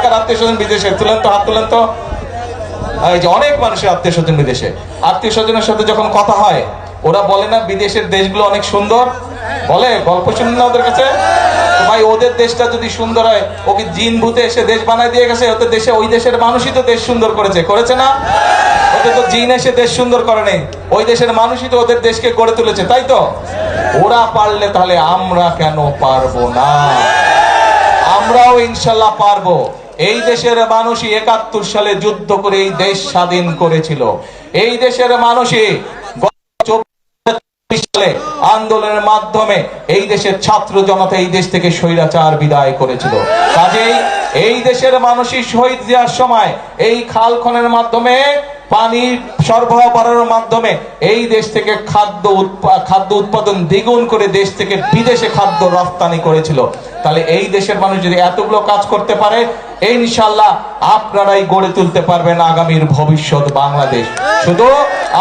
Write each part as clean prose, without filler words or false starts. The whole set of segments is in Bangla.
কার আত্মীয় স্বজন বিদেশে? তুলেন তো, হাত তুলেন তো। এই যে অনেক মানুষের আত্মীয় স্বজন বিদেশে, আত্মীয় স্বজনের সাথে যখন কথা হয় ওরা বলে না বিদেশের দেশগুলো অনেক সুন্দর, বলে? গল্প শুনুন না ওদের কাছে। ভাই ওদের দেশটা যদি সুন্দর হয়, ওকে জিন ভূতে এসে দেশ বানায় দিয়ে গেছে? ওদের দেশে, ওই দেশের মানুষই তো দেশ সুন্দর করেছে, করেছে না? ওদের তো জিন এসে দেশ সুন্দর করে নেই, ওই দেশের মানুষই তো ওদের দেশকে গড়ে তুলেছে, তাই তো? ওরা পারলে তাহলে আমরা কেন পারবো না? আমরাও ইনশাল্লাহ পারবো। এই দেশের মানুষই ৭১ সালে যুদ্ধ করে এই দেশ স্বাধীন করেছিল। এই দেশের মানুষই সালে আন্দোলনের মাধ্যমে এই দেশের ছাত্র জনতা এই দেশ থেকে স্বৈরাচার বিদায় করেছিল। কাজেই এই দেশের মানুষই শহীদ জিয়ার সময় এই খাল খননের মাধ্যমে, পানি সরবরাহ করার মাধ্যমে এই দেশ থেকে খাদ্য উৎপাদন দ্বিগুণ করে দেশ থেকে বিদেশে খাদ্য রপ্তানি করেছিল। তাহলে এই দেশের মানুষ যদি এতগুলো কাজ করতে পারে, ইনশাআল্লাহ আপনারাই গড়ে তুলতে পারবেন আগামীর ভবিষ্যৎ বাংলাদেশ। শুধু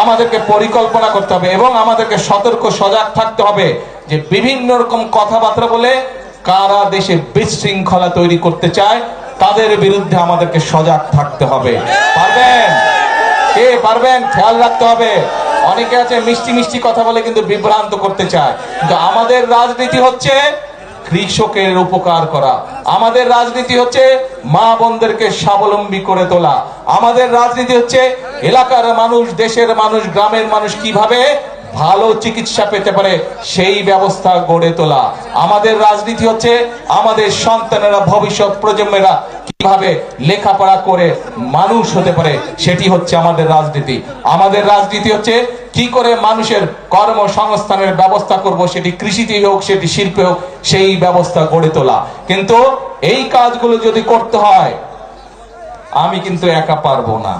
আমাদেরকে পরিকল্পনা করতে হবে এবং আমাদেরকে সতর্ক সজাগ থাকতে হবে যে বিভিন্ন রকম কথাবার্তা বলে কারা দেশে বিশৃঙ্খলা তৈরি করতে চায় তাদের বিরুদ্ধে আমাদেরকে সজাগ থাকতে হবে। পারবেন? কে পারবেন? খেয়াল রাখতে হবে। অনেকে আছে মিষ্টি মিষ্টি কথা বলে কিন্তু বিভ্রান্ত করতে চায়, কিন্তু আমাদের রাজনীতি হচ্ছে কৃষকের উপকার করা, আমাদের রাজনীতি হচ্ছে মা বোনদেরকে স্বাবলম্বী করে তোলা, আমাদের রাজনীতি হচ্ছে এলাকার মানুষ, দেশের মানুষ, গ্রামের মানুষ কিভাবে ভালো চিকিৎসা পেতে পারে সেই ব্যবস্থা গড়ে তোলা। আমাদের রাজনীতি হচ্ছে আমাদের সন্তানেরা, ভবিষ্যৎ প্রজন্মেরা কিভাবে লেখাপড়া করে মানুষ হতে পারে, সেটি হচ্ছে আমাদের রাজনীতি। আমাদের রাজনীতি হচ্ছে কি করে মানুষের কর্মসংস্থানের ব্যবস্থা করব, সেটি কৃষিতে হোক, সেটি শিল্পে হোক, সেই ব্যবস্থা গড়ে তোলা। কিন্তু এই কাজগুলো যদি করতে হয়, আমি কিন্তু একা পারবো না।